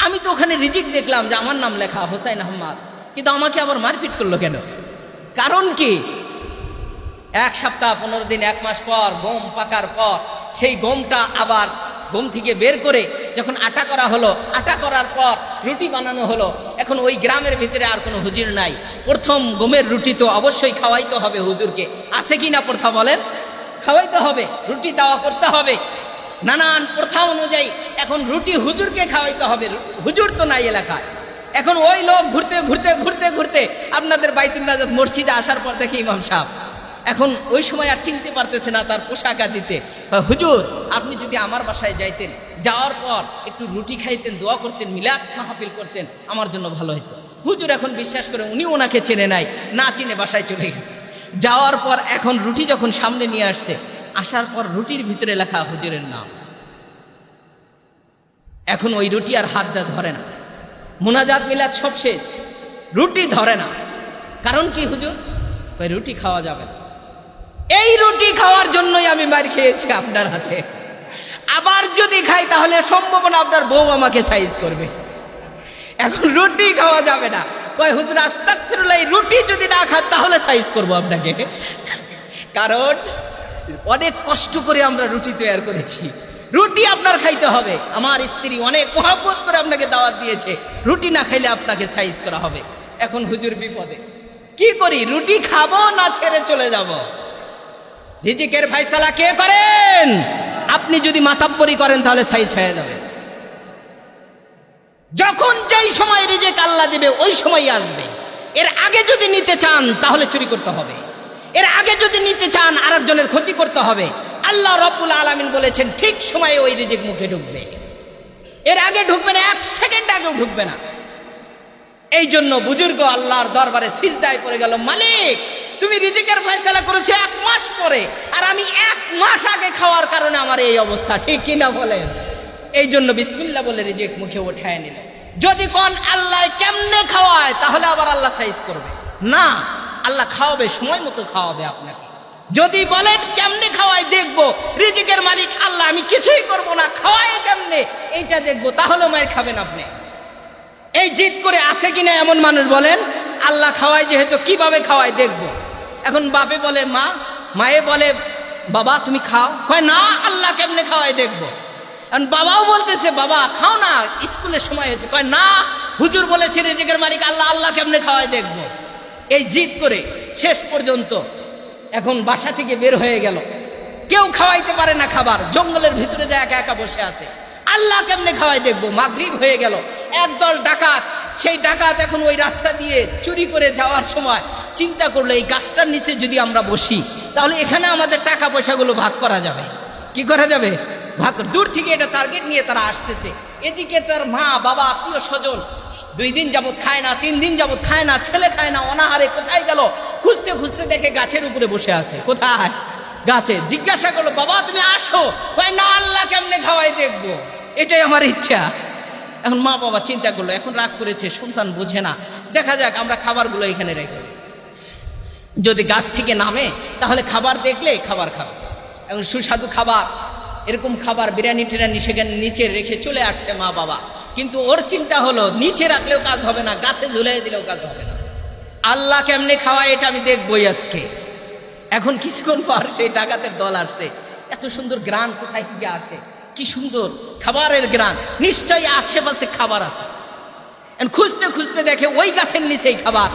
আমি তো ওখানে রিজিক দেখলাম যে আমার নাম লেখা হোসাইন আহমদ, কিন্তু আমাকে আবার মারপিট করলো কেন? কারণ কি? এক সপ্তাহ 15 দিন 1 মাস পর গম পাকার পর সেই গমটা আবার গম থেকে বের করে যখন আটা করা হলো, আটা করার পর রুটি বানানো হলো। এখন ওই গ্রামের ভিতরে আর কোনো হুজুর নাই। প্রথম গমের রুটি তো অবশ্যই খাওয়াইতে হবে হুজুরকে, আছে কি না প্রথা বলেন? খাওয়াইতে হবে, রুটি দাওয়া করতে হবে। নানান প্রথা অনুযায়ী এখন রুটি হুজুরকে খাওয়াইতে হবে, হুজুর তো নাই এলাকায়। এখন ওই লোক ঘুরতে ঘুরতে ঘুরতে ঘুরতে আপনাদের বাইতুল নাজাত মসজিদে আসার পর দেখি ইমাম সাহেব এখন ওই সময় আর চিনতে পারতেছে না তার পোশাক আদিতে। হুজুর আপনি যদি আমার বাসায় যাইতেন, যাওয়ার পর একটু রুটি খাইতেন, দোয়া করতেন, মিলাদ মাহফিল করতেন, আমার জন্য ভালো হতো। হুজুর এখন বিশ্বাস করে উনি ওনাকে চেনে নাই, না চিনে বাসায় চলে গেছে। যাওয়ার পর এখন রুটি যখন সামনে নিয়ে আসছে, আসার পর রুটির ভিতরে লেখা হুজুরের নাম। এখন ওই রুটি আর হাত দিয়ে ধরে না, মুনাজাত মিলাদ সব শেষ, রুটি ধরে না। কারণ কি হুজুর? ওই রুটি খাওয়া যাবে না। এই রুটি খাওয়ার জন্যই আমি মার খেয়েছি আপনার হাতে। আবার যদি খাই তাহলে সম্ভাবনা আপনার বউ আমাকে সাইজ করবে। এখন রুটি খাওয়া যাবে না। কয় হুজুর আস্তাগফিরুল্লাহ, রুটি যদি না খান তাহলে সাইজ করব আপনাকে। কারণ অনেক কষ্ট করে আমরা রুটি তৈরি করেছি, রুটি আপনার খাইতে হবে। আমার স্ত্রী অনেক মহব্বত করে আপনাকে দাওয়াত দিয়েছে, রুটি না খাইলে আপনাকে সাইজ করা হবে। এখন হুজুর বিপদে, কি করি? রুটি খাবো না ছেড়ে চলে যাব? রিজিকের ফয়সালা কে করেন? আপনি যদি মাতাব্বরি করেন তাহলে সাইজ হয়ে যাবে। যখন যেই সময় রিজিক আল্লাহ দিবে ওই সময় আসবে। এর আগে যদি নিতে চান তাহলে চুরি করতে হবে, এর আগে যদি নিতে চান আরেকজনের ক্ষতি করতে হবে। আল্লাহ রাব্বুল আলামিন বলেছেন ঠিক সময়ে ওই রিজিক মুখে ঢুকবে, এর আগে ঢুকবে না, এক সেকেন্ড আগেও ঢুকবে না। এই জন্য বুজুর্গ আল্লাহর দরবারে সিজদায় পড়ে গেল, মালিক তুমি রিজিকের ফয়সালা করেছো 1 মাস পরে, আর আমি 1 মাস আগে খাওয়ার কারণে আমার এই অবস্থা, ঠিক কিনা বলেন? এই জন্য বিসমিল্লাহ বলে রিজিক মুখে উঠায় নিল। যদি কোন আল্লাহ কেমনে খাওয়ায় তাহলে আবার আল্লাহ সাইজ করবে না, আল্লাহ খাওয়াবে, সময় মতো খাওয়াবে আপনাকে। যদি বলেন কেমনে খাওয়াই দেখবো, রিজিকের মালিক আল্লাহ, আমি কিছুই করব না, খাওয়াই কেমনে এইটা দেখবো, তাহলে মায়ের খাবেন আপনি। এই জিদ করে আছে কিনা এমন মানুষ বলেন? আল্লাহ খাওয়াই যেহেতু কিভাবে খাওয়াই দেখবো। এখন বাপে বলে মা, মায়ে বলে বাবা তুমি খাও, কয় না আল্লাহ কেমনে খাওয়াই দেখবো। এখন বাবাও বলতেছে বাবা খাও না, স্কুলের সময় হচ্ছে, কয় না হুজুর বলেছে রিজিকের মালিক আল্লাহ, আল্লাহ কেমনে খাওয়াই দেখবো। এই জিদ করে শেষ পর্যন্ত এখন বাসা থেকে বের হয়ে গেল, কেউ খাওয়াইতে পারে না খাবার, জঙ্গলের ভিতরে যায় একা একা বসে আছে। আল্লাহ কেমনে খাওয়াই দেখবো। মাগরিব হয়ে গেল, একদল ডাকাত, সেই ডাকাত এখন ওই রাস্তা দিয়ে চুরি করে যাওয়ার সময় চিন্তা করলো এই গাছটার নিচে যদি আমরা বসি তাহলে এখানে আমাদের টাকা পয়সাগুলো ভাগ করা যাবে। কি করা যাবে? ভাগ। দূর থেকে এটা টার্গেট নিয়ে তারা আসতেছে। এদিকে তার মা বাবা আত্মীয় স্বজন 2 দিন যাবত খায় না, 3 দিন যাবত খায় না, ছেলে খায় না, অনাহারে কোথায় গেল? খুঁজতে খুঁজতে দেখে গাছের উপরে বসে আছে। কোথায়? গাছে। জিজ্ঞাসা করলো বাবা তুমি আসো, কয় না আল্লাহ কেমনে খাওয়াই দেখবো, এটাই আমার ইচ্ছা। এখন মা বাবা চিন্তা করলো, এখন রাগ করেছে, সন্তান বোঝে না, দেখা যাক আমরা খাবারগুলো এখানে রেখে দিই। যদি গাছ থেকে নামে তাহলে খাবার দেখলে খাবার খাবে। এখন সুস্বাদু খাবার, এরকম খাবার বিরিয়ানি টিরানি সেখানে নিচে রেখে চলে আসছে মা বাবা। কিন্তু ওর চিন্তা হলো নিচে রাখলেও কাজ হবে না, গাছে ঝুলাই দিলেও কাজ হবে না, আল্লাহ কেমনে খাওয়ায় এটা আমি দেখবই আজকে। এখন কিছুক্ষণ পর সেই ডাকাতের দল আসছে। এত সুন্দর গ্রান কোথায় থেকে আসে, কি সুন্দর খাবারের গ্রান, নিশ্চয়ই আশেপাশে খাবার আছে। খুঁজতে খুঁজতে দেখে ওই গাছের নিচেই খাবার।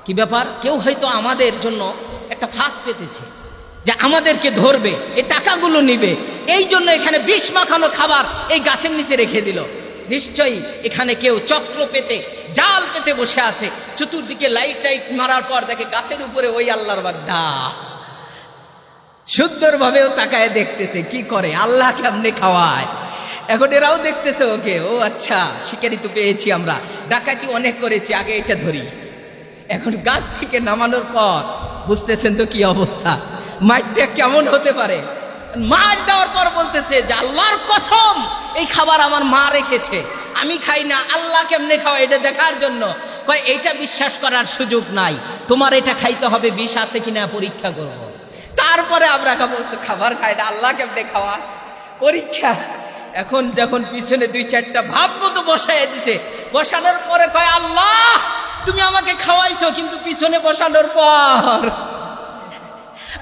কি ব্যাপার? কেউ হয়তো আমাদের জন্য একটা ফাঁদ পেতেছে যে আমাদেরকে ধরবে, এই টাকাগুলো নিবে, এই জন্য এখানে বিষ মাখানো খাবার এই গাছের নিচে রেখে দিল। নিশ্চয়ই এখানে কেউ চক্র পেতে, জাল পেতে বসে আছে। চতুর্দিকে লাইট টাইট মারার পর দেখে গাছের উপরে ওই আল্লাহর বান্দা সুন্দরভাবেও তাকায় দেখতেছে কি করে, আল্লাহ কেমনে খাওয়ায়। এখন এরাও দেখতেছে ওকে, ও আচ্ছা শিকারি তো পেয়েছি আমরা, ডাকাতি অনেক করেছি, আগে এটা ধরি। এখন গাছ থেকে নামানোর পর বুঝতেছেন তো কি অবস্থা, মারটা কেমন হতে পারে। মার দেওয়ার পর বলতেছে যে আল্লাহর কসম এই খাবার আমার মা রেখেছে, আমি খাই না, আল্লাহ কেমনে খাওয়া এটা দেখার জন্য। কয় এইটা বিশ্বাস করার সুযোগ নাই, তোমার এটা খাইতে হবে, বিষ আছে কিনা পরীক্ষা করব, তারপরে আমরা খাবো। তো খাবার খাই না, আল্লাহ কেমনে খাওয়া পরীক্ষা। এখন যখন পিছনে 2-4টা ভাব মতো বসাই দিছে, বসানোর পরে কয় আল্লাহ তুমি আমাকে খাওয়াইছো, কিন্তু পিছনে বসানোর পর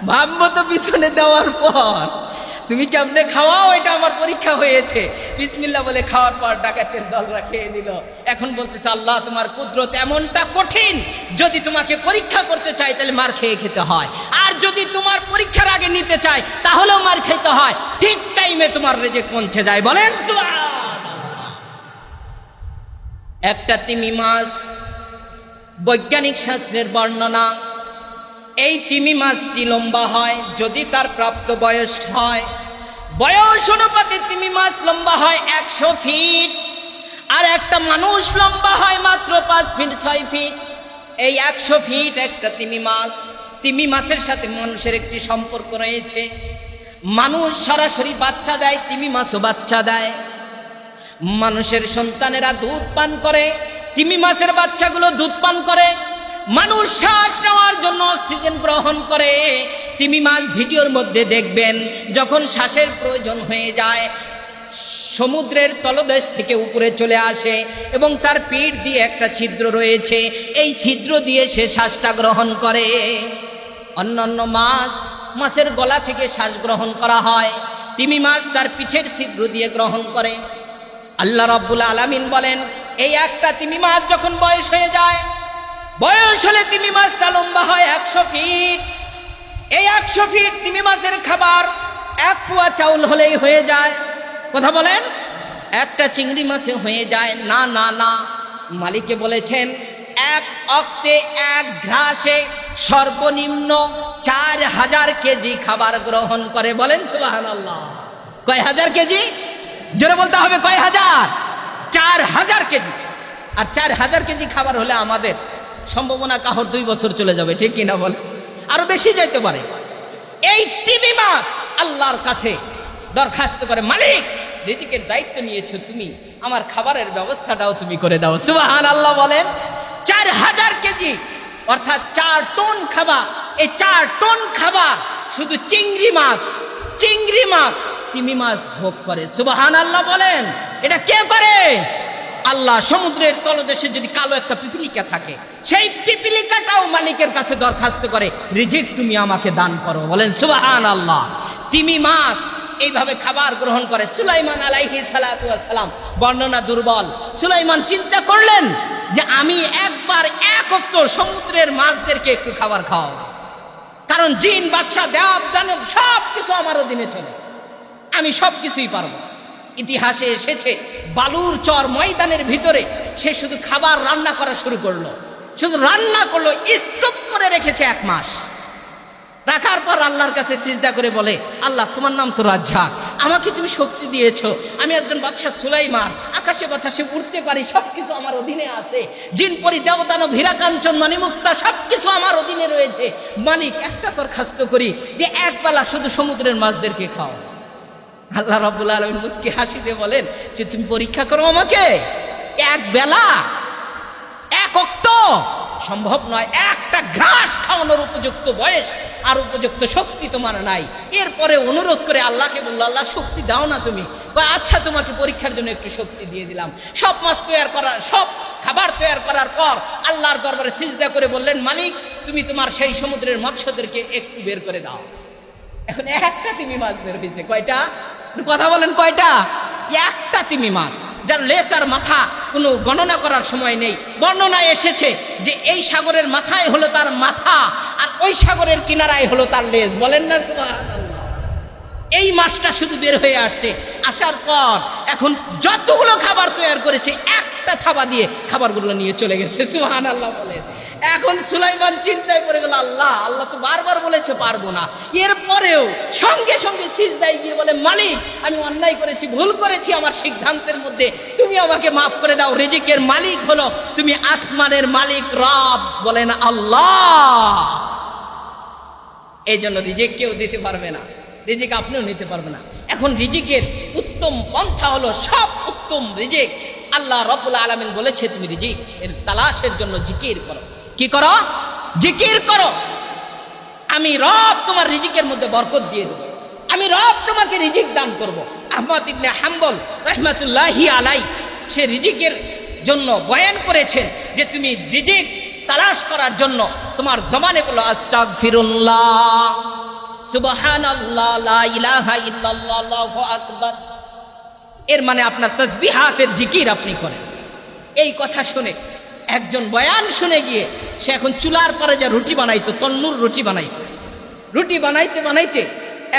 ভাব মতো পিছনে দেওয়ার পর তুমি কেমনে খাওয়াও, এটা আমার পরীক্ষা হয়েছে। বিসমিল্লাহ বলে খাওয়ার পর ডাকাতের দলরা খেয়ে নিল। এখন বলতেছে আল্লাহ তোমার কুদরত এমনটা কঠিন, যদি তোমাকে পরীক্ষা করতে চাই তাহলে মার খেয়ে খেতে হয়, আর যদি তোমার পরীক্ষার আগে নিতে চাই তাহলেও মার খেতে হয়। ঠিক টাইমে তোমার রিজিক পৌঁছে যায়। বলেন সুবহানাল্লাহ। একটা তিমি মাছ, বৈজ্ঞানিক শাস্ত্রের বর্ণনা, এই তিমি মাছটি লম্বা হয় যদি তার প্রাপ্ত বয়স হয়। বয়স অনুপাতে তিমি মাছ লম্বা হয় 100 ফিট, আর একটা মানুষ লম্বা হয় মাত্র 5 ফিট 6 ফিট। এই 100 ফিট একটা তিমি মাছ। তিমি মাছের সাথে মানুষের একটি সম্পর্ক রয়েছে। মানুষ সরাসরি বাচ্চা দেয়, তিমি মাছও বাচ্চা দেয়। মানুষের সন্তানেরা দুধ পান করে, তিমি মাছের বাচ্চাগুলো দুধ পান করে। মানুষ শ্বাস নেওয়ার জন্য অক্সিজেন গ্রহণ করে। তিমি মাছ ভিডিওর মধ্যে দেখবেন, যখন শ্বাসের প্রয়োজন হয়ে যায় সমুদ্রের তলদেশ থেকে উপরে চলে আসে এবং তার পিঠ দিয়ে একটা ছিদ্র রয়েছে, এই ছিদ্র দিয়ে সে শ্বাসটা গ্রহণ করে। অন্যান্য মাছের গলা থেকে শ্বাস গ্রহণ করা হয়, তিমি মাছ তার পিঠের ছিদ্র দিয়ে গ্রহণ করে। আল্লাহ রাব্বুল আলামিন বলেন, এই একটা তিমি মাছ যখন বয়স হয়ে যায়, বয়স হলে তিমি মাছটা লম্বা হয় 100 ফিট। এই 100 ফিট তিমি মাছের খাবার 1 পোয়া চাউল হলেই হয়ে যায়। কথা বলেন, একটা চিংড়ি মাছে হয়ে যায় না। না না, মালিকে বলেছেন এক অক্তে এক ঘ্রাসে সর্বনিম্ন 4000 কেজি খাবার গ্রহণ করে। বলেন সুবহানাল্লাহ। কয় হাজার কেজি? জোরে বলতে হবে, কয় হাজার? 4000 কেজি। আর 4000 কেজি খাবার হলে আমাদের সম্ভাবনা কাহর 2 বছর চলে যাবে, ঠিক কিনা বলে? আরো বেশি যাইতে পারে। এই তিমি মাছ আল্লাহর কাছে দরখাস্ত করে, মালিক রিজিকের দায়িত্ব নিয়েছো তুমি, আমার খাবারের ব্যবস্থাটাও তুমি করে দাও। সুবহানাল্লাহ বলেন। 4000 কেজি অর্থাৎ 4 টন খাবার। এই 4 টন খাবার শুধু চিংড়ি মাছ তিমি মাছ ভোগ করে। সুবহানাল্লাহ বলেন। এটা কে করে? আল্লাহ। সমুদ্রের তলদেশে যদি কালো একটা পিপিলিকা থাকে, সেই পিপিলিকাটাও মালিকের কাছে দরখাস্ত করে, রিজিক তুমি আমাকে দান করো। বলেন সুবহানাল্লাহ। তিমি মাছ এইভাবে খাবার গ্রহণ করে। সুলাইমান আলাইহিস সালাতু ওয়াস সালাম, বর্ণনা দুর্বল। সুলাইমান চিন্তা করলেন যে আমি একবার এক ওয়াক্ত সমুদ্রের মাছদেরকে একটু খাবার খাওয়াবো, কারণ জিন বাদশা দেব দানব সব কিছু আমার অধীনে চলে, আমি সব কিছুই পারবো। ইতিহাসে এসেছে বালুর চর ময়দানের ভিতরে সে শুধু খাবার রান্না করা শুরু করলো, শুধু রান্না করলো, স্তূপ করে রেখেছে 1 মাস। রাখার পর আল্লাহর কাছে সিজদা করে বলে, আল্লাহ তোমার নাম তো রাজ্জাক, আমাকে তুমি শক্তি দিয়েছো, আমি একজন বাদশা সুলাইমান, আকাশে বাতাসে উড়তে পারি, সবকিছু আমার অধীনে আছে, জিন পরি দেবদানব হীরাকাঞ্চন মানিমুক্তা সবকিছু আমার অধীনে রয়েছে। মালিক একটা দরখাস্ত করি যে একবেলা শুধু সমুদ্রের মাছদেরকে খাও। আল্লাহ রাব্বুল আলামিন মুস্কি হাসি দিয়ে বলেন যে তুমি পরীক্ষা করো আমাকে, এক বেলা এক ওয়াক্ত সম্ভব নয়, একটা ঘাস খাওয়ানোর উপযুক্ত বয়স আর উপযুক্ত শক্তি তোমার নাই। এরপরে অনুরোধ করে আল্লাহকে বললো, আল্লাহ শক্তি দাও না তুমি। আচ্ছা তোমাকে পরীক্ষার জন্য একটু শক্তি দিয়ে দিলাম। সব মাছ তৈরি করার, সব খাবার তৈরি করার পর আল্লাহর দরবারে সিজদা করে বললেন, মালিক তুমি তোমার সেই সমুদ্রের মৎস্যদেরকে একটু বের করে দাও। এখন একটা তিমি মাছ বের হয়েছে। কয়টা? কথা বলেন, কয়টা? একটা তিমি মাছ, যার লেজ আর মাথা কোনো গণনা করার সময় নেই। বর্ণনায় এসেছে যে এই সাগরের মাথায় হলো তার মাথা, আর ওই সাগরের কিনারায় হলো তার লেজ। বলেন না সুবহানাল্লাহ। এই মাছটা শুধু বের হয়ে আসছে। আসার পর এখন যতগুলো খাবার তৈরি করেছে একটা থাবা দিয়ে খাবারগুলো নিয়ে চলে গেছে। সুবহানাল্লাহ বলেন। এখন সুলাইমান চিন্তায় পড়ে গেল, আল্লাহ তো বারবার বলেছে পারবো না, এরপরেও সঙ্গে সঙ্গে সিজদায় গিয়ে বলে, মালিক আমি অন্যায় করেছি, ভুল করেছি আমার সিদ্ধান্তের মধ্যে, তুমি আমাকে মাফ করে দাও। রিজিকের মালিক হলো তুমি, আসমানের মালিক রব। বলেন আল্লাহ। এই জন্য রিজিক কেউ দিতে পারবে না, রিজিক আপনিও নিতে পারবে না। এখন রিজিকের উত্তম পন্থা হলো, সব উত্তম রিজিক আল্লাহ রাব্বুল আলামিন বলেছে তুমি রিজিক এর তালাশের জন্য জিকির করো। কি করো? জিকির করো। আমি রব তোমার রিজিকের মধ্যে বরকত দিয়ে দেব, আমি রব তোমাকে রিজিক দান করব। আহমদ ইবনে হাম্বল রাহমাতুল্লাহি আলাই সে রিজিকের জন্য বয়ান করেছেন যে তুমি রিজিক তালাশ করার জন্য তোমার জবানে বলো আস্তাগফিরুল্লাহ, সুবহানাল্লাহ, লা ইলাহা ইল্লাল্লাহ, আল্লাহু আকবার। এর মানে আপনার তাসবিহাতের জিকির আপনি করেন। এই কথা শুনে একজন বয়ান শুনে গিয়ে সে এখন চুলার পরে যা রুটি বানাইতো, তন্নুর রুটি বানাইতো। রুটি বানাইতে বানাইতে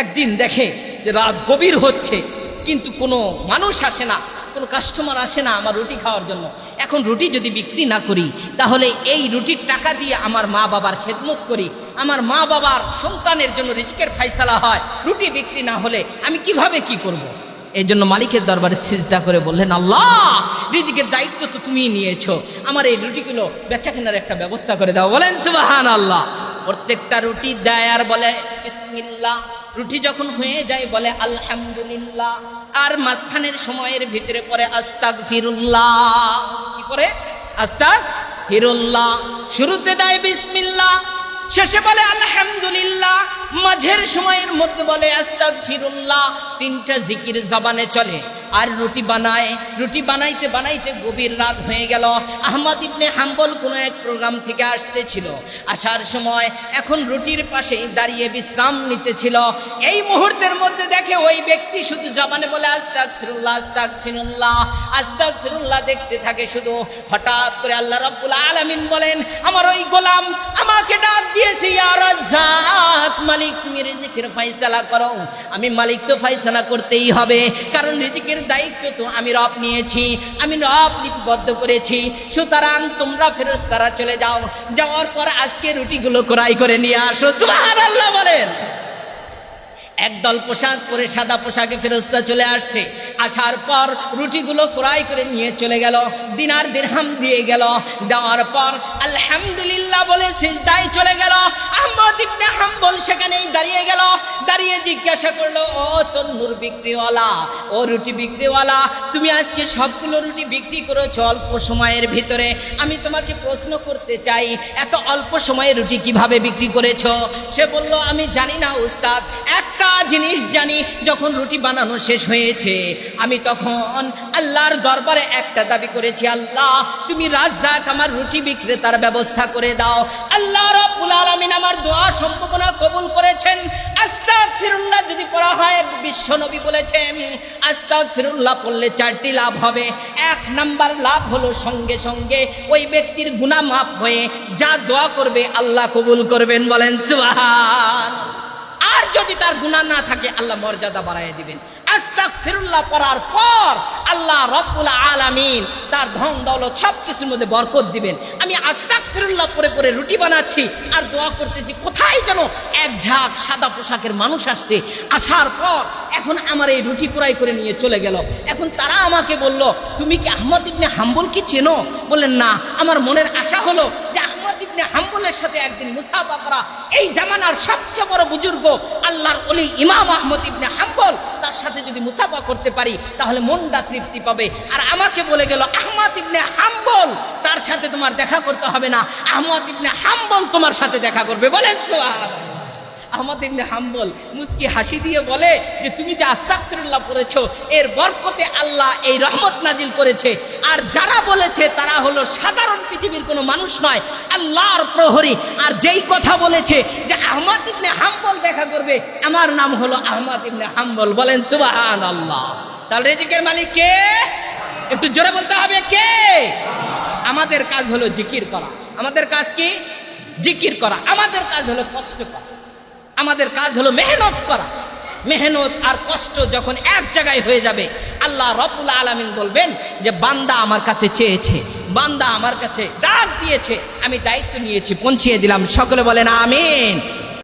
একদিন দেখে যে রাত গভীর হচ্ছে, কিন্তু কোনো মানুষ আসে না, কোনো কাস্টমার আসে না আমার রুটি খাওয়ার জন্য। এখন রুটি যদি বিক্রি না করি, তাহলে এই রুটির টাকা দিয়ে আমার মা বাবার খেদমত করি, আমার মা বাবার সন্তানের জন্য রিজিকের ফায়সালা হয়। রুটি বিক্রি না হলে আমি কিভাবে কি করব। এই জন্য মালিকের দরবারে সিজদা করে বললেন, আল্লাহ, রিজিকের দায়িত্ব তো তুমিই নিয়েছো, আমার এই রুটিগুলো বেচা কেনার একটা ব্যবস্থা করে দাও। বলেন সুবহানাল্লাহ। প্রত্যেকটা রুটি দেয় আর বলে বিসমিল্লাহ। রুটি যখন হয়ে যায় বলে আলহামদুলিল্লাহ, আর মাঝখানের সময়ের ভিতরে পরে আস্তাগফিরুল্লাহ। কি করে? আস্তাগফিরুল্লাহ। শুরুতে দেয় বিসমিল্লাহ, শেষে বলে আলহামদুলিল্লাহ, মাঝের সময়ের মধ্যে বলে আস্তাগফিরুল্লাহ। তিনটা জিকির জবানে চলে আর রুটি বানায়। রুটি বানাইতে বানাইতে গভীর রাত হয়ে গেল। আহমদ ইবনে হাম্বল কোনো এক প্রোগ্রাম থেকে আসতেছিল, আসার সময় এখন রুটির পাশেই দাঁড়িয়ে বিশ্রাম নিতেছিল। এই মুহূর্তের মধ্যে দেখে ওই ব্যক্তি শুধু জবানে বলে আস্তাগফিরুল্লাহ, আস্তাগফিরুল্লাহ, আস্তাগফিরুল্লাহ দেখতে থাকে শুধু। হঠাৎ করে আল্লাহ রাব্বুল আলামিন বলেন, আমার ওই গোলাম আমাকে ডাক দিয়েছে, ইয়া রাজ্জাক, মালিক তুমি রিজিকের ফয়সালা করো। আমি মালিক তো ফয়সালা করতেই হবে, কারণ রিজিকের দায়িত্ব তো আমি রব নিয়েছি, আমি রব লিপিবদ্ধ করেছি। সুতরাং তোমরা ফেরেশতারা চলে যাও, যাওয়ার পর আজকে রুটিগুলো ক্রয় করে নিয়ে আসো। সুবহানাল্লাহ বলেন। একদল পোশাক পরে সাদা পোশাকে ফেরেশতা চলে আসছে। আসার পর রুটিগুলো ক্রয় করে নিয়ে চলে গেল, দিনার দিরহাম দিয়ে গেল। দেওয়ার পর আলহামদুলিল্লাহ বলে সিজদায় চলে গেল। আহমদ ইবনে হাম্বল সেখানেই দাঁড়িয়ে গেল। দাঁড়িয়ে জিজ্ঞাসা করলো, ও তন্নুর বিক্রিওয়ালা, ও রুটি বিক্রিওয়ালা, তুমি আজকে সবগুলো রুটি বিক্রি করেছো অল্প সময়ের ভিতরে। আমি তোমাকে প্রশ্ন করতে চাই, এত অল্প সময়ে রুটি কিভাবে বিক্রি করেছো? সে বলল, আমি জানি না উস্তাদ, একটা জিনিস জানি, যখন রুটি বানানো শেষ হয়েছে আমি তখন আল্লাহর দরবারে একটা দাবি করেছি, আল্লাহ তুমি রাজ্জাক, আমার রুটি বিক্রেতার ব্যবস্থা করে দাও। আল্লাহ রাব্বুল আলামিন আমার দোয়া সম্পূর্ণ কবুল করেছেন। আস্তাগফিরুল্লাহ যদি পড়া হয়, বিশ্ব নবী বলেছেন আস্তাগফিরুল্লাহ পড়লে 4টি লাভ হবে। 1 নাম্বার লাভ হলো সঙ্গে সঙ্গে ওই ব্যক্তির গুনাহ মাফ হয়ে যা দোয়া করবে আল্লাহ কবুল করবেন। বলেন সুবহানাল্লাহ। আর যদি তার গুনাহ না থাকে আল্লাহ মর্যাদা বাড়ায় দিবেন। আস্তাগফিরুল্লাহ পড়ার পর আল্লাহ রাব্বুল আলামিন তার ধন দৌলত সব কিছুর মধ্যে বরকত দিবেন। আমি আস্তাগফিরুল্লাহ পড়ে পড়ে রুটি বানাচ্ছি আর দোয়া করতেছি, কোথায় যেন এক ঝাঁক সাদা পোশাকের মানুষ আসছে। আসার পর এখন আমার এই রুটি ক্রয় করে নিয়ে চলে গেল। এখন তারা আমাকে বলল, তুমি কি আহমদ ইবনে হাম্বল কি চেনো? বললেন, না, আমার মনের আশা হলো যে আহমদ ইবনে হাম্বলের সাথে একদিন মুসাফা করা। এই জামানার সবচেয়ে বড় বুজুর্গ আল্লাহর ওলি ইমাম আহমদ ইবনে হাম্বল, তার সাথে যদি মুসাফা করতে পারি তাহলে মনটা তৃপ্তি পাবে। আর আমাকে বলে গেল, আহমদ ইবনে হাম্বল, তার সাথে তোমার দেখা করতে হবে না, আহমদ ইবনে হাম্বল তোমার সাথে দেখা করবে। বলেন সুবহানাল্লাহ। আহমদ ইবনে হাম্বল মুস্কি হাসি দিয়ে বলে যে তুমি যে আস্তাগফিরুল্লাহ পড়েছো এর বরকতে আল্লাহ এই রহমত নাজিল করেছে। আর যারা বলেছে তারা হলো সাধারণ পৃথিবীর কোনো মানুষ নয়, আল্লাহর প্রহরী। আর যেই কথা বলেছে যে আহমদ ইবনে হাম্বল দেখা করবে, আমার নাম হলো আহমদ ইবনে হাম্বল। বলেন সুবহানাল্লাহ। তাহলে রিজিকের মালিক কে? একটু জোরে বলতে হবে, কে? আমাদের কাজ হলো জিকির করা। আমাদের কাজ কি? জিকির করা। আমাদের কাজ হলো কষ্ট করা। আমাদের কাজ হলো মেহনত করা। মেহনত আর কষ্ট যখন এক জায়গায় হয়ে যাবে, আল্লাহ রাব্বুল আলামিন বলবেন যে বান্দা আমার কাছে চেয়েছে, বান্দা আমার কাছে ডাক দিয়েছে, আমি দায়িত্ব নিয়েছি, পৌঁছিয়ে দিলাম। সকলে বলেন আমিন।